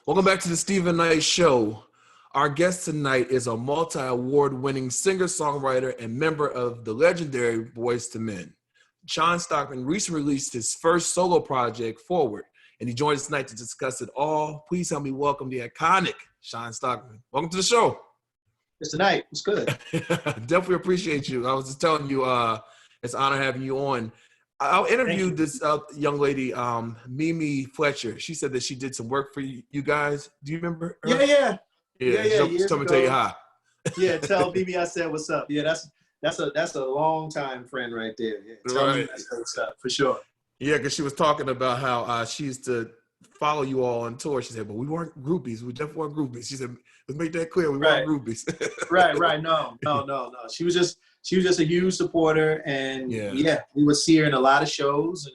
Welcome back to the Stephen Knight Show. Our guest tonight is a multi-award-winning singer-songwriter and member of the legendary Boyz II Men. Shawn Stockman recently released his first solo project, Foreword, and he joined us tonight to discuss it all. Please help me welcome the iconic Shawn Stockman. Welcome to the show. Mr. Knight, it's good. Definitely appreciate you. I was just telling you, it's an honor having you on. I interviewed this young lady, Mimi Fletcher. She said that she did some work for you guys. Do you remember her? Yeah. Just to tell you hi. Yeah, tell Mimi I said what's up. Yeah, that's a long time friend right there. Yeah, tell Mimi I said what's up for sure. Yeah, because she was talking about how she used to follow you all on tour. She said, but we weren't groupies. We definitely weren't groupies. She said, let's make that clear. We weren't groupies. Right. No. She was just a huge supporter, and we would see her in a lot of shows, and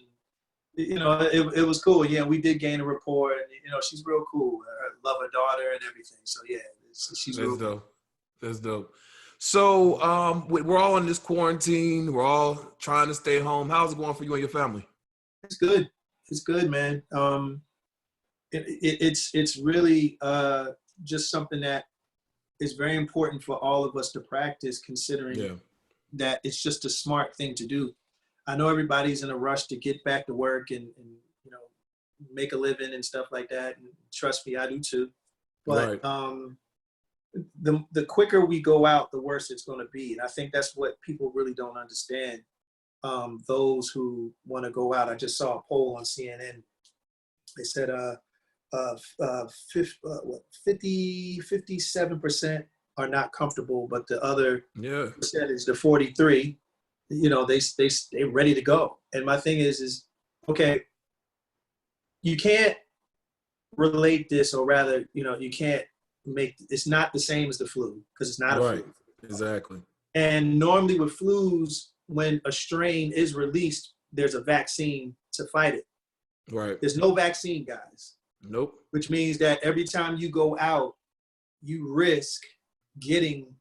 it was cool. Yeah, we did gain a rapport, and she's real cool. I love her daughter and everything. So yeah, she's real cool. That's dope. So we're all in this quarantine. We're all trying to stay home. How's it going for you and your family? It's good. It's good, man. It's really just something that is very important for all of us to practice, considering that it's just a smart thing to do. I know everybody's in a rush to get back to work and make a living and stuff like that. And trust me, I do too. But the quicker we go out, the worse it's going to be. And I think that's what people really don't understand. Those who want to go out. I just saw a poll on CNN. They said 57% are not comfortable, but the other percentage, the 43, they're ready to go. And my thing is okay, you can't relate this, or rather, you can't it's not the same as the flu, because it's not a flu. Exactly. And normally with flus, when a strain is released, there's a vaccine to fight it. Right. There's no vaccine, guys. Nope. Which means that every time you go out, you risk getting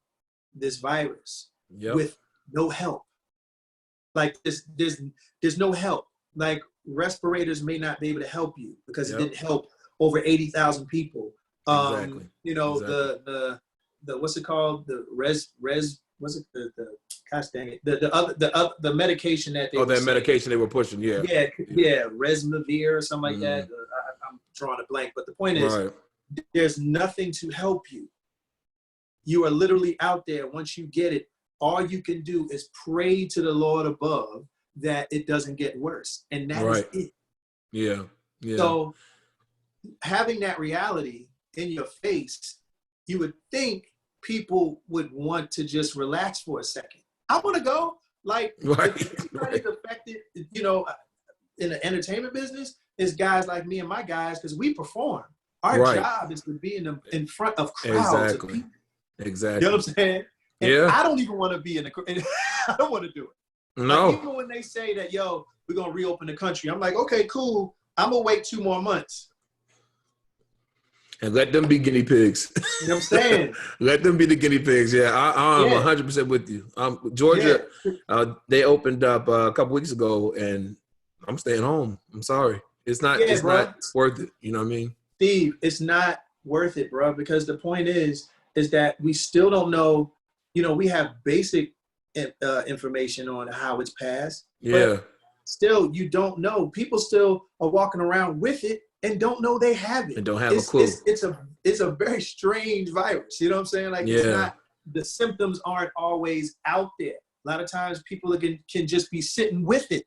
this virus with no help. Like there's no help. Like respirators may not be able to help you because it didn't help over 80,000 people. Exactly. The what's it called? The what's it the gosh dang it. The medication that they medication they were pushing, Resmavir or something like that. I'm drawing a blank, but the point is there's nothing to help you. You are literally out there. Once you get it, all you can do is pray to the Lord above that it doesn't get worse. And that is it. Yeah. So having that reality in your face, you would think people would want to just relax for a second. I want to go. Like, everybody's affected, in the entertainment business, is guys like me and my guys, because we perform. Our job is to be in front of crowds of people. Exactly. You know what I'm saying? And I don't even want to be in the I don't want to do it. No. Like, even when they say that, we're going to reopen the country, I'm like, okay, cool. I'm going to wait 2 more months. And let them be guinea pigs. You know what I'm saying? Let them be the guinea pigs. Yeah, I'm 100% with you. Georgia, they opened up a couple weeks ago, and I'm staying home. I'm sorry. It's not worth it. You know what I mean? Steve, it's not worth it, bro, because the point is that we still don't know. We have basic information on how it's passed. But still, you don't know. People still are walking around with it and don't know they have it. And don't have a clue. It's a very strange virus. You know what I'm saying? Like, it's not, the symptoms aren't always out there. A lot of times people can just be sitting with it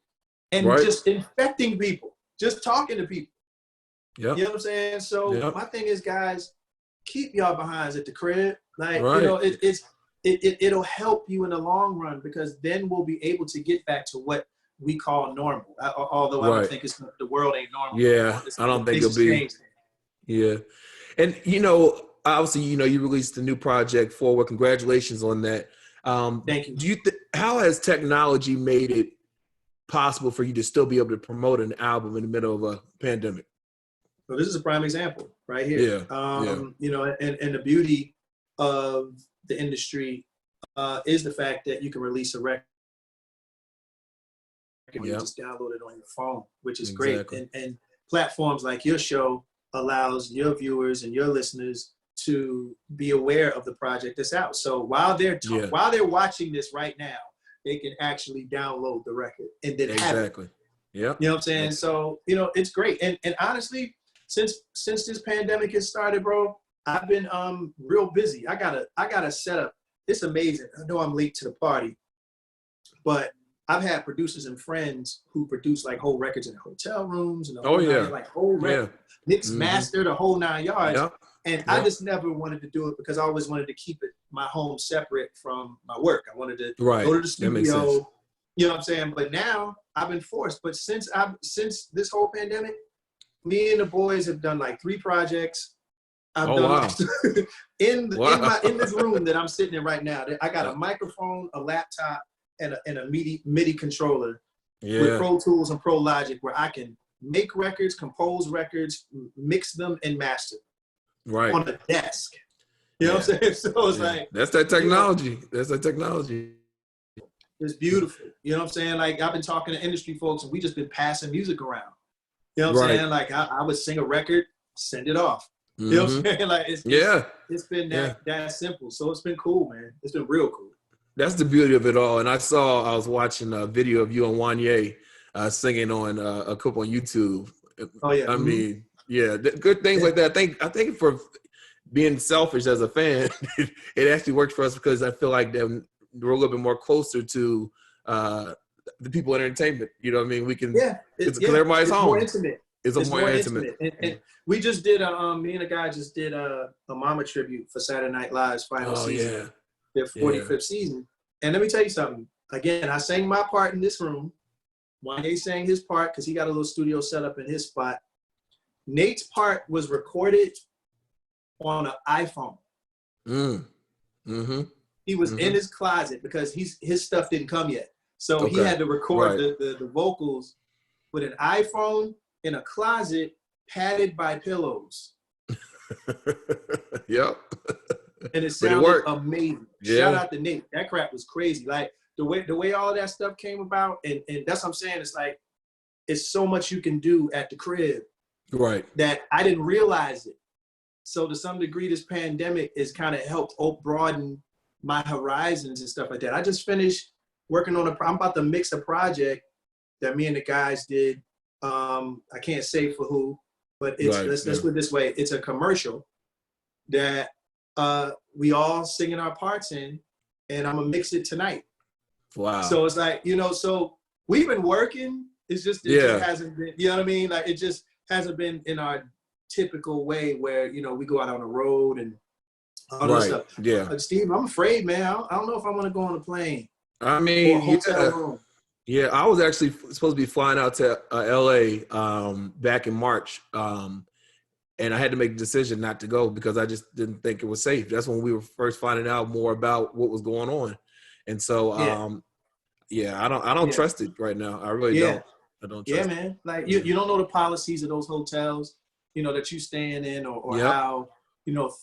and just infecting people, just talking to people. Yep. You know what I'm saying? So my thing is, guys, keep y'all behinds at the crib. Like, it'll help you in the long run, because then we'll be able to get back to what we call normal. Although I don't think the world ain't normal. Yeah, I don't think it'll be. Yeah. And, obviously, you released a new project, Foreword. Congratulations on that. Thank you. How has technology made it possible for you to still be able to promote an album in the middle of a pandemic? So this is a prime example right here. And the beauty of the industry is the fact that you can release a record and you just download it on your phone, which is great. And platforms like your show allows your viewers and your listeners to be aware of the project that's out. So while they're watching this right now, they can actually download the record and then have it. Yeah. You know what I'm saying? So, it's great. And honestly, since this pandemic has started, bro, I've been real busy. I gotta set up. It's amazing. I know I'm late to the party, but I've had producers and friends who produce like whole records in hotel rooms and whole record, mix, master, the whole 9 yards. Yeah. And I just never wanted to do it because I always wanted to keep my home separate from my work. I wanted to go to the studio. You know what I'm saying? But now I've been forced. But since this whole pandemic, me and the boys have done like 3 projects. I've done in this room that I'm sitting in right now. I got a microphone, a laptop, and a MIDI controller with Pro Tools and Pro Logic, where I can make records, compose records, mix them, and master on a desk. You know what I'm saying? So it's like that's that technology. That's that technology. It's beautiful. You know what I'm saying? Like I've been talking to industry folks, and we just been passing music around. You know what I'm saying? Like I would sing a record, send it off. You know what I'm saying? Like it's been that simple. So it's been cool, man. It's been real cool. That's the beauty of it all. And I was watching a video of you and Wanye singing on a clip on YouTube. Oh yeah. I mean, good things like that. I think for being selfish as a fan, it actually works for us because I feel like we're a little bit more closer to the people in entertainment. You know what I mean? We can, because everybody's home. More intimate. It's more intimate. And we just did me and a guy just did a Mama tribute for Saturday Night Live's final season, their 45th season. And let me tell you something. Again, I sang my part in this room. Wanye sang his part because he got a little studio set up in his spot. Nate's part was recorded on an iPhone. He was in his closet because his stuff didn't come yet. So he had to record the vocals with an iPhone in a closet padded by pillows. Yep. And it sounded amazing. Shout out to Nate. That crap was crazy. Like the way all of that stuff came about, and that's what I'm saying. It's like it's so much you can do at the crib. Right. That I didn't realize it. So to some degree, this pandemic has kind of helped broaden my horizons and stuff like that. I just finished working on I'm about to mix a project that me and the guys did. I can't say for who, but let's put it this way. It's a commercial that we all singing our parts in, and I'm gonna mix it tonight. Wow. So it's like, so we've been working. It's just, it hasn't been, you know what I mean? Like it just hasn't been in our typical way where, we go out on the road and all that stuff. Yeah. Steve, I'm afraid, man. I don't know if I want to go on a plane. I mean, I was actually supposed to be flying out to LA back in March. And I had to make a decision not to go because I just didn't think it was safe. That's when we were first finding out more about what was going on. And so, I don't trust it right now. I really don't. I don't trust it. Man. Like you don't know the policies of those hotels, that you staying in or how,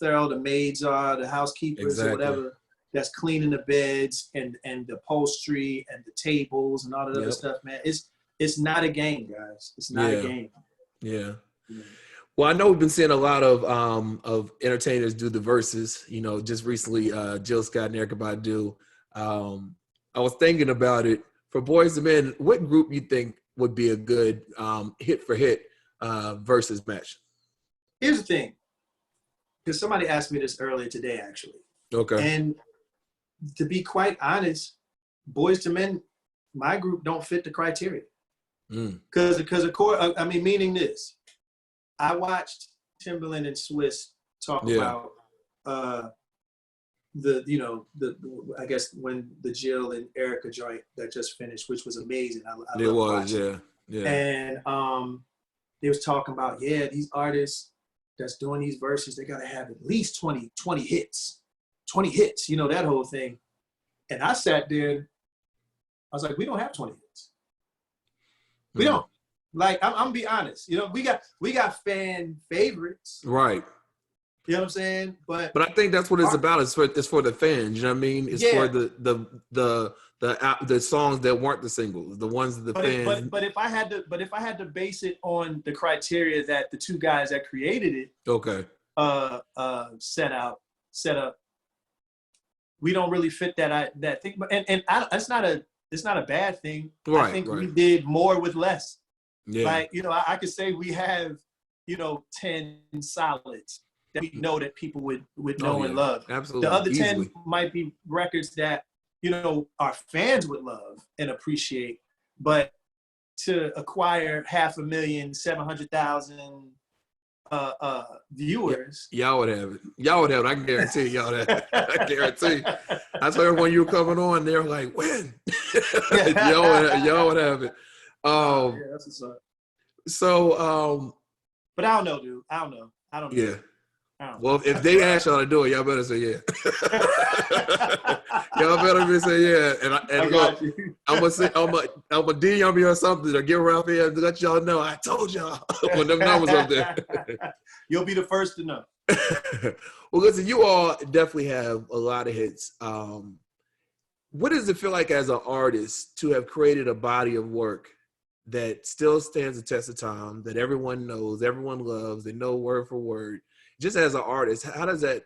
thorough the maids are, the housekeepers or whatever that's cleaning the beds and the upholstery and the tables and all that other stuff, man. It's not a game, guys. It's not a game. Yeah. Well, I know we've been seeing a lot of entertainers do the Verzuz. Just recently, Jill Scott and Erykah Badu. I was thinking about it for Boyz II Men. What group you think would be a good hit for hit Verzuz match? Here's the thing, because somebody asked me this earlier today, actually. Okay. And to be quite honest, Boyz II Men, my group don't fit the criteria. Because of course, I mean, meaning this. I watched Timbaland and Swiss talk about I guess when the Jill and Erykah joint that just finished, which was amazing. I it was, watching. yeah. And they was talking about, these artists that's doing these verses, they gotta have at least 20 hits. 20 hits, that whole thing. And I sat there, I was like, we don't have 20 hits. We don't. Like, I'm gonna be honest. We got fan favorites. Right. You know what I'm saying? But I think that's what it's about. It's for the fans. You know what I mean? It's for the the songs that weren't the singles, the ones that the fans. But if I had to base it on the criteria that the two guys that created it, okay, set up, we don't really fit that thing. But it's not a bad thing. Right, I think right. we did more with less. Yeah. Like, I could say we have 10 solids that we know that people would know and love. Absolutely. The other Easily. 10 might be records that our fans would love and appreciate, but to acquire 500,000, 700,000 viewers, y'all would have it. I can guarantee y'all that. I guarantee. I told everyone you were coming on, they were like, when? y'all would have it. Yeah, that's what's up. So, but I don't know, dude. I don't know. Yeah. Well, if they ask y'all to do it, y'all better say yeah. Y'all better say yeah. And look, I'm gonna DM you or something or get around here and let y'all know I told y'all when them numbers up there. You'll be the first to know. Well, listen, you all definitely have a lot of hits. What does it feel like as an artist to have created a body of work that still stands the test of time, that everyone knows, everyone loves, they know word for word? Just as an artist, how does that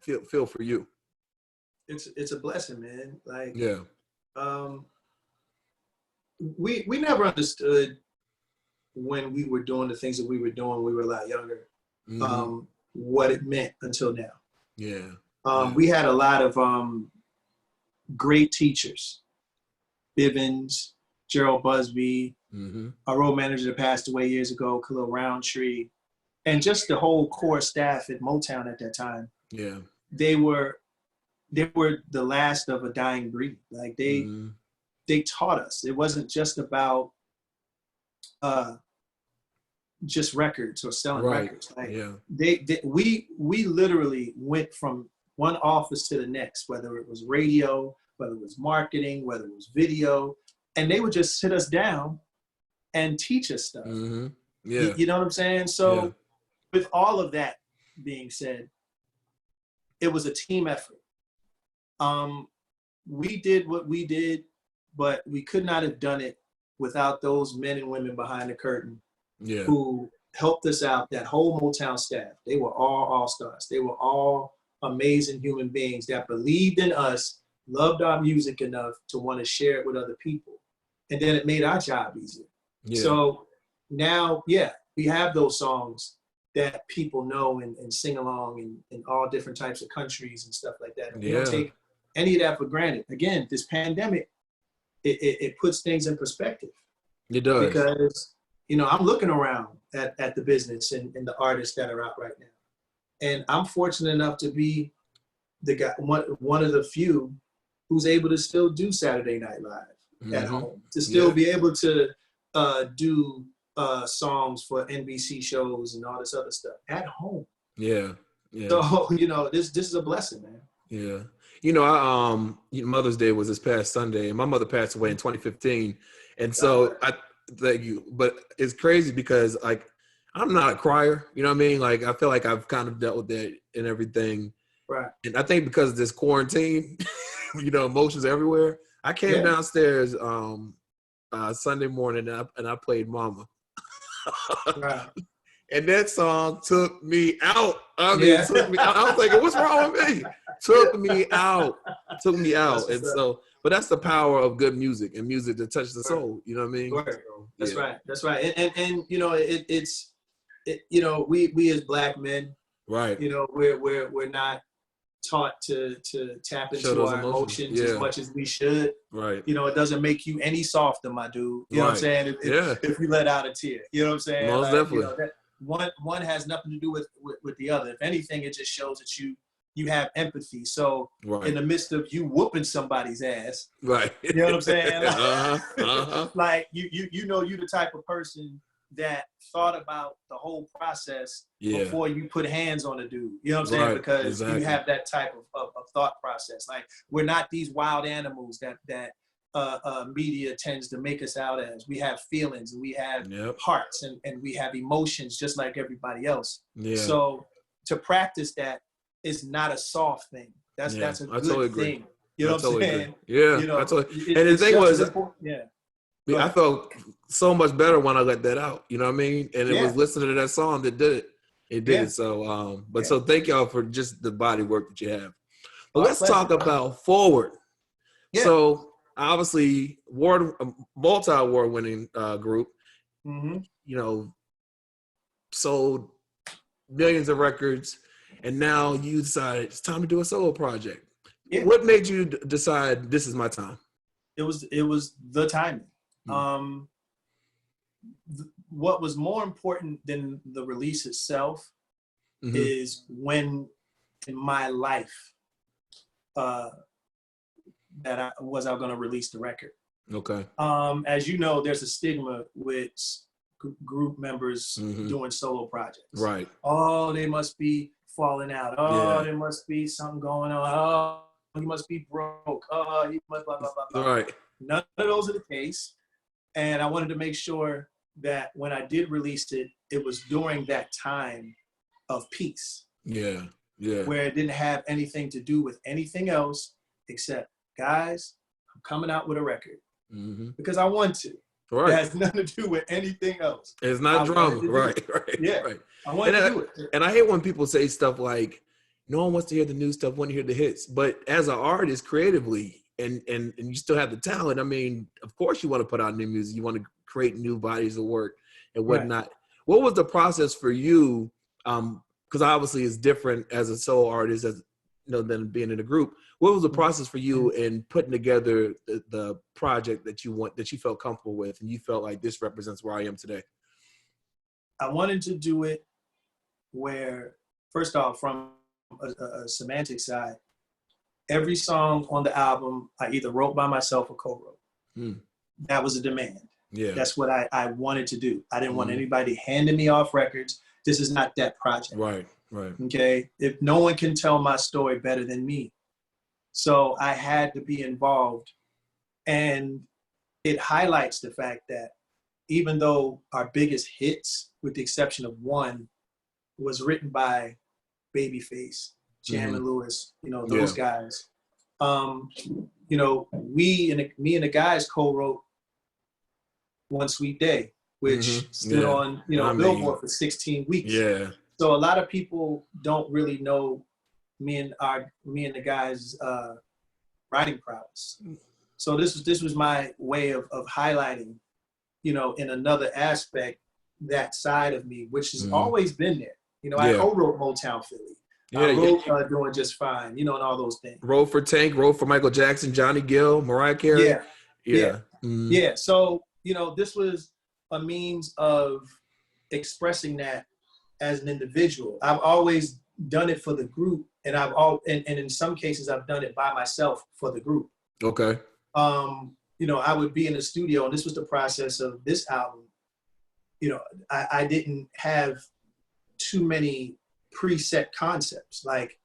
feel for you? It's a blessing, man. Like, yeah. We never understood when we were doing the things that we were doing when we were a lot younger, what it meant until now. Yeah. We had a lot of great teachers, Bivens, Gerald Busby, our road manager that passed away years ago, Khalil Roundtree, and just the whole core staff at Motown at that time. Yeah. They were the last of a dying breed. Like they taught us. It wasn't just about just records or selling records. Like we literally went from one office to the next, whether it was radio, whether it was marketing, whether it was video, and they would just sit us down and teach us stuff. Yeah. You know what I'm saying? So with all of that being said, it was a team effort. We did what we did, but we could not have done it without those men and women behind the curtain who helped us out. That whole Motown staff, they were all all-stars. They were all amazing human beings that believed in us, loved our music enough to want to share it with other people. And then it made our job easier. Yeah. So now, we have those songs that people know and sing along in all different types of countries and stuff like that. And we don't take any of that for granted. Again, this pandemic, it puts things in perspective. It does. Because, I'm looking around at the business and the artists that are out right now. And I'm fortunate enough to be the guy, one of the few who's able to still do Saturday Night Live at home, to still be able to do songs for NBC shows and all this other stuff at home. Yeah. So, this is a blessing, man. Yeah. Mother's Day was this past Sunday, and my mother passed away in 2015. And so I thank you. But it's crazy because I'm not a crier, you know what I mean? Like, I feel like I've kind of dealt with that and everything. Right. And I think because of this quarantine, emotions everywhere. I came downstairs Sunday morning and I played Mama. Right. And that song took me out. It took me out. I was thinking, what's wrong with me? Took me out. And so, but that's the power of good music and music that touches the soul. You know what I mean? Right. So, That's right. And we as Black men, right? We're not taught to tap into our emotions as much as we should. Right. It doesn't make you any softer, my dude. You know what I'm saying? If you let out a tear. You know what I'm saying? Most definitely. One has nothing to do with the other. If anything, it just shows that you have empathy. So in the midst of you whooping somebody's ass, right? You know what I'm saying? Like, you're the type of person that thought about the whole process before you put hands on a dude. You know what I'm saying? Because you have that type of thought process. Like, we're not these wild animals that media tends to make us out as. We have feelings and we have hearts and we have emotions just like everybody else. Yeah. So to practice that is not a soft thing. That's a good thing. You know I what totally I'm saying? agree. Yeah, You know, I totally. And the thing was, I felt so much better when I let that out. You know what I mean? And it was listening to that song that did it. It did it. So, so thank y'all for just the body work that you have. But let's talk about Foreword. Yeah. So obviously, multi-award winning group. Mm-hmm. You know, sold millions of records, and now you decide it's time to do a solo project. Yeah. What made you decide this is my time? It was the timing. Mm-hmm. What was more important than the release itself mm-hmm. is when in my life that I was going to release the record. Okay. As you know, there's a stigma with group members mm-hmm. doing solo projects. Right. Oh, they must be falling out. Oh, there must be something going on. Oh, he must be broke. Oh, he must blah, blah, blah, blah. Right. None of those are the case. And I wanted to make sure that when I did release it, it was during that time of peace. Yeah. Yeah. Where it didn't have anything to do with anything else except, guys, I'm coming out with a record. Mm-hmm. Because I want to. Right. It has nothing to do with anything else. It's not drama. Right. Yeah. Right. I want to do it. And I hate when people say stuff like, no one wants to hear the new stuff, want to hear the hits. But as an artist, creatively, and you still have the talent, I mean, of course you want to put out new music. You want to create new bodies of work and whatnot. Right. What was the process for you? Because obviously it's different as a solo artist than being in a group. What was the process for you in putting together the project that you felt comfortable with and you felt like this represents where I am today? I wanted to do it where, first off, from a semantic side, every song on the album I either wrote by myself or co-wrote. That was a demand. Yeah, that's what I wanted to do. I didn't want anybody handing me off records. This is not that project. Right. Okay. If no one can tell my story better than me. So I had to be involved. And it highlights the fact that even though our biggest hits, with the exception of one, was written by Babyface, Jam and Lewis, those guys. Me and the guys co-wrote One Sweet Day, which stood on, Billboard for 16 weeks. Yeah. So a lot of people don't really know me and the guys' writing prowess. So this was my way of highlighting, in another aspect, that side of me, which has always been there. I co-wrote Motown Philly. I wrote Doing Just Fine, and all those things. Wrote for Tank, wrote for Michael Jackson, Johnny Gill, Mariah Carey. Yeah. Yeah. So, this was a means of expressing that as an individual. I've always done it for the group, and and in some cases I've done it by myself for the group. Okay. I would be in the studio, and this was the process of this album. I didn't have too many preset concepts. Like,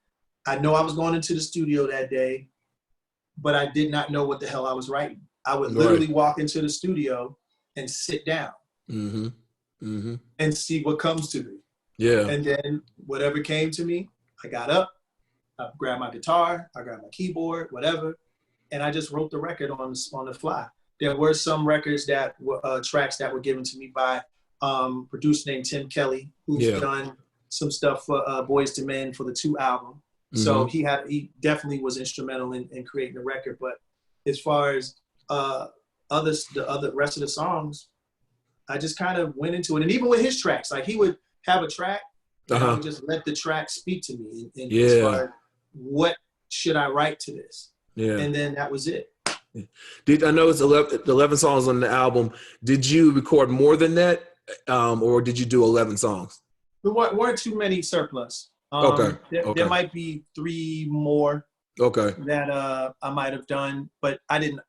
I know I was going into the studio that day, but I did not know what the hell I was writing. I would literally walk into the studio and sit down and see what comes to me. Yeah. And then whatever came to me, I got up, I grabbed my guitar, I grabbed my keyboard, whatever, and I just wrote the record on the fly. There were some records that were tracks that were given to me by a producer named Tim Kelly, who's done some stuff for Boyz II Men for the 2 album. So he definitely was instrumental in creating the record. But as far as the rest of the songs, I just kind of went into it. And even with his tracks, like, he would have a track, and I would just let the track speak to me. And as far as what should I write to this? Yeah. And then that was it. I know it's 11 songs on the album. Did you record more than that, or did you do 11 songs? There weren't too many surplus. There might be 3 more. That I might have done, but I didn't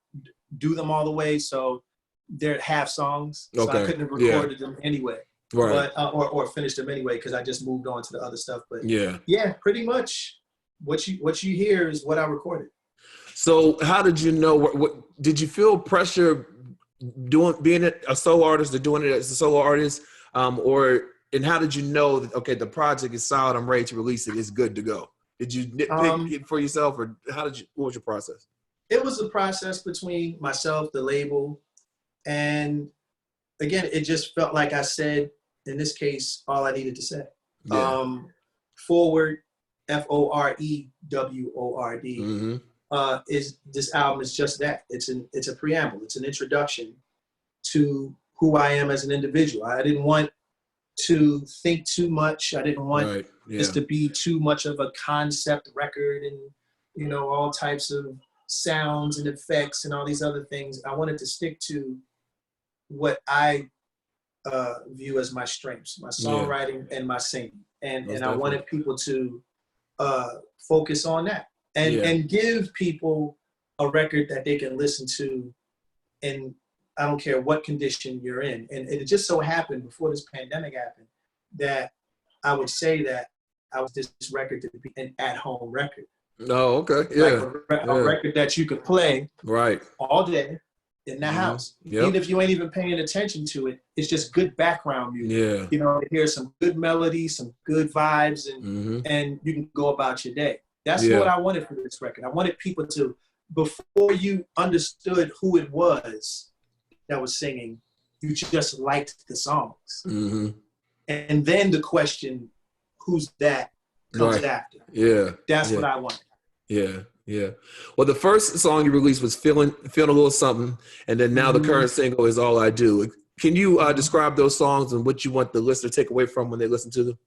do them all the way, so they're half songs. So I couldn't have recorded them anyway. Right. But or finished them anyway, because I just moved on to the other stuff. But pretty much what you hear is what I recorded. So how did you know? What did you feel pressure being a solo artist or doing it as a solo artist, and how did you know that, okay, the project is solid, I'm ready to release it, it's good to go? Did you nitpick it for yourself, or what was your process? It was a process between myself, the label, and again, it just felt like I said, in this case, all I needed to say. Yeah. Foreword, Foreword, is this album is just that. It's a preamble. It's an introduction to who I am as an individual. I didn't want to think too much. I didn't want this to be too much of a concept record and, you know, all types of sounds and effects and all these other things. I wanted to stick to what I view as my strengths, my songwriting and my singing. And I wanted people to focus on that and give people a record that they can listen to, and I don't care what condition you're in. And it just so happened before this pandemic happened that I would say that I was this record to be an at-home record. Oh, okay. Yeah. Like a record that you could play all day in the house. Yep. Even if you ain't even paying attention to it, it's just good background music. Yeah. You know, hear some good melodies, some good vibes, and you can go about your day. That's what I wanted for this record. I wanted people to, before you understood who it was that was singing, you just liked the songs. And then the question, who's that, comes after. Yeah. That's what I wanted. Yeah. Yeah. Well, the first song you released was Feeling a Little Something, and then now the current single is All I Do. Can you describe those songs and what you want the listener to take away from when they listen to them?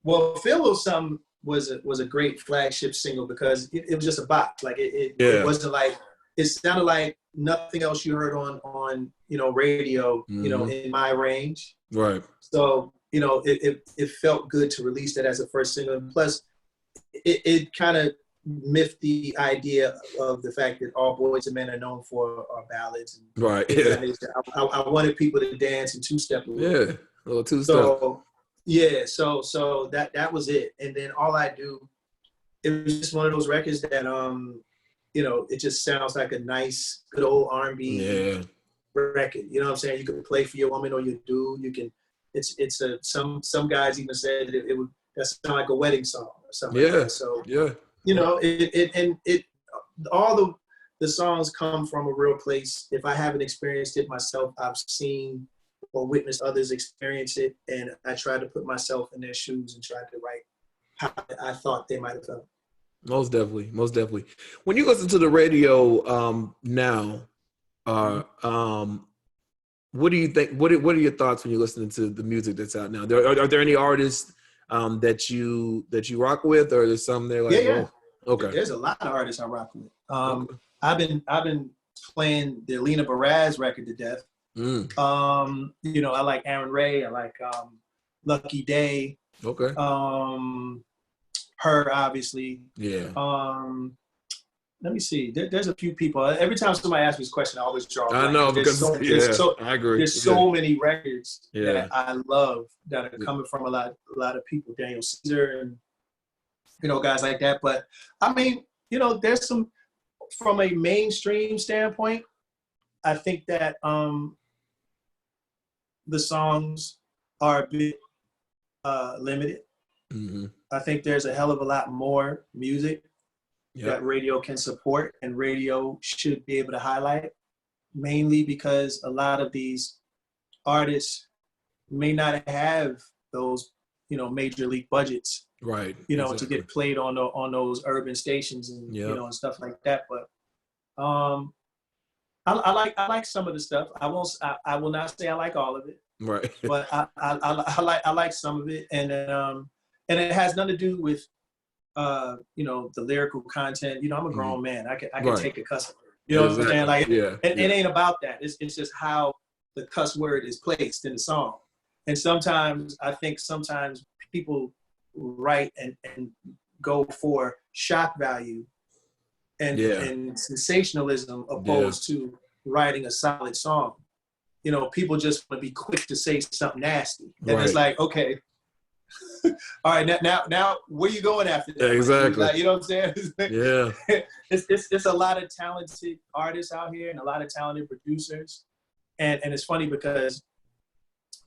Well, Feel a Little Something was a great flagship single because it was just a bop. Like it wasn't like, it sounded like nothing else you heard on you know, radio, you know, in my range. Right. So, you know, it felt good to release that as a first single. And plus, it kind of miffed the idea of the fact that all Boyz II Men are known for are ballads. And right. Yeah. I wanted people to dance and two-step. Yeah. A little two-step. So, yeah. So that was it. And then All I Do, it was just one of those records that, you know, it just sounds like a nice, good old R&B record. You know what I'm saying? You can play for your woman or your dude. You can. It's some guys even said that it would sound like a wedding song or something. Yeah. Like that. So you know, all the songs come from a real place. If I haven't experienced it myself, I've seen or witnessed others experience it, and I try to put myself in their shoes and try to write how I thought they might have felt. Most definitely. When you listen to the radio now, what do you think? What are your thoughts when you're listening to the music that's out now? Are there any artists that you rock with, or there's some there like? Yeah. Oh, okay. There's a lot of artists I rock with. I've been playing the Alina Baraz record to death. You know, I like Aaron Ray. I like Lucky Day. Okay. Her, obviously. Yeah. Let me see. There's a few people. Every time somebody asks me this question, I always draw. I know because I agree. There's so many records that I love that are coming from a lot of people. Daniel Caesar and, you know, guys like that. But I mean, you know, there's some, from a mainstream standpoint, I think that the songs are a bit limited. I think there's a hell of a lot more music that radio can support and radio should be able to highlight, mainly because a lot of these artists may not have those, you know, major league budgets, right? You know, to get played on those urban stations and you know, and stuff like that. But I like some of the stuff. I will not say I like all of it, right? But I like some of it, and it has nothing to do with you know, the lyrical content. You know, I'm a grown man. I can take a cuss word. You know what I'm saying? Like, it ain't about that. It's just how the cuss word is placed in the song. And sometimes I think people write and go for shock value and sensationalism opposed to writing a solid song. You know, people just want to be quick to say something nasty, and it's like, okay. All right, now where you going after that? Exactly. Like, you know what I'm saying? Yeah. It's a lot of talented artists out here and a lot of talented producers. And it's funny because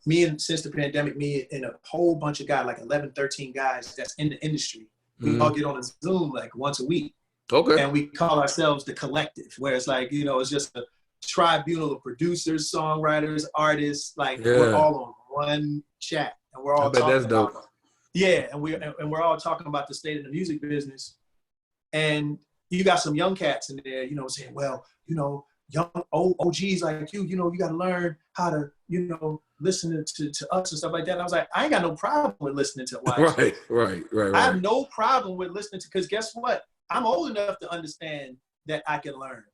since the pandemic, me and a whole bunch of guys, like 11, 13 guys that's in the industry, we all get on a Zoom like once a week. Okay. And we call ourselves the Collective, where it's like, you know, it's just a tribunal of producers, songwriters, artists. Like we're all on one chat, and we're all talking about, and we're all talking about the state of the music business. And you got some young cats in there, you know, saying, well, you know, young OGs like you know, you got to learn how to, you know, listen to us and stuff like that. And I was like, I ain't got no problem with listening to YG. Right. I have no problem with listening to, because guess what? I'm old enough to understand that I can learn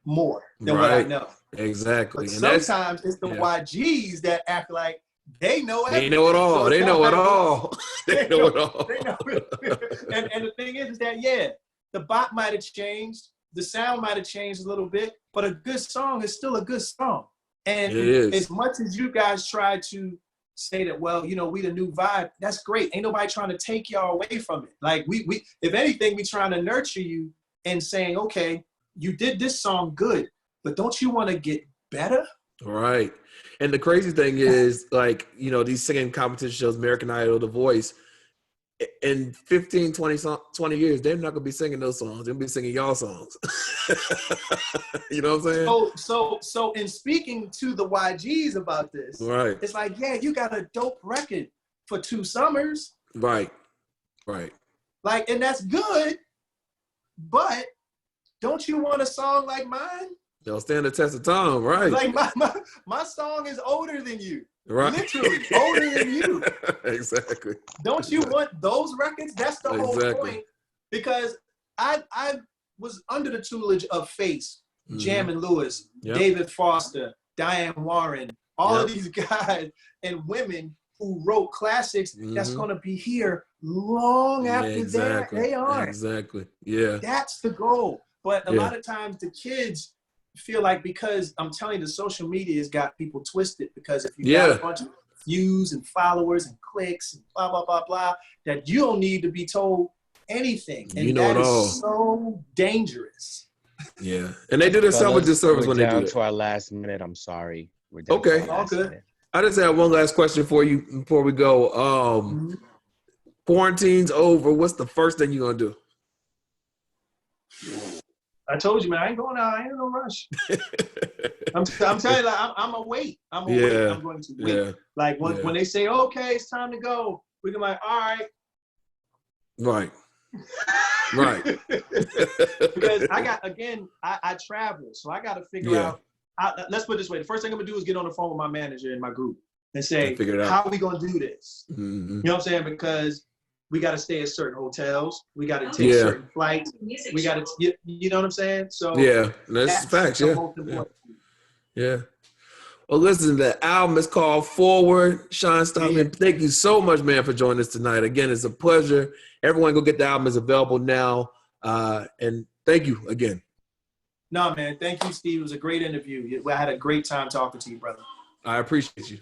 more than what I know. Exactly. But and sometimes it's the YGs that act like they know everything. They know it all. They know it all. They know it all. They know it. And the thing is that, the bot might have changed. The sound might have changed a little bit, but a good song is still a good song. And as much as you guys try to say that, well, you know, we the new vibe, that's great. Ain't nobody trying to take y'all away from it. Like we if anything, we trying to nurture you and saying, okay, you did this song good, but don't you want to get better? Right. And the crazy thing is, like, you know, these singing competition shows, American Idol, The Voice, in 15, 20 years, they're not going to be singing those songs. They'll be singing y'all songs. You know what I'm saying? So in speaking to the YGs about this, it's like, you got a dope record for 2 summers. Right. Like, and that's good, but don't you want a song like mine? They'll stand the test of time, right? Like my song is older than you. Right. Literally older than you. Exactly. Don't you want those records? That's the whole point. Because I was under the tutelage of Face, Jam and Lewis, David Foster, Diane Warren, all of these guys and women who wrote classics that's going to be here long after they are. Exactly. Yeah. That's the goal. But a lot of times the kids feel like, because I'm telling you, the social media has got people twisted, because if you got a bunch of views and followers and clicks and blah, blah, blah, blah, that you don't need to be told anything. And you know that is so dangerous. Yeah. And they do themselves a disservice when they do it. We're down to our last minute. I'm sorry. We're down to all good. Minute. I just have one last question for you before we go. Quarantine's over. What's the first thing you're going to do? I told you, man, I ain't going out. I ain't in no rush. I'm telling you, like, I'm going to wait. I'm going to wait. Yeah. Like when they say, okay, it's time to go, we're going to be like, all right. Right. Because I travel. So I got to figure out, let's put it this way. The first thing I'm going to do is get on the phone with my manager in my group and say, how are we going to do this? You know what I'm saying? Because we got to stay at certain hotels. We got to take certain flights. We got to, you know what I'm saying? So that's facts. Yeah. Well, listen, the album is called Foreword. Shawn Stockman, thank you so much, man, for joining us tonight. Again, it's a pleasure. Everyone go get the album. It's available now. And thank you again. No, man. Thank you, Steve. It was a great interview. I had a great time talking to you, brother. I appreciate you.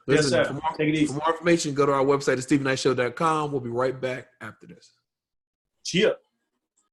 Listen, yes, sir. Take it easy. For more information, go to our website at StevieKnightShow.com. We'll be right back after this. Cheers.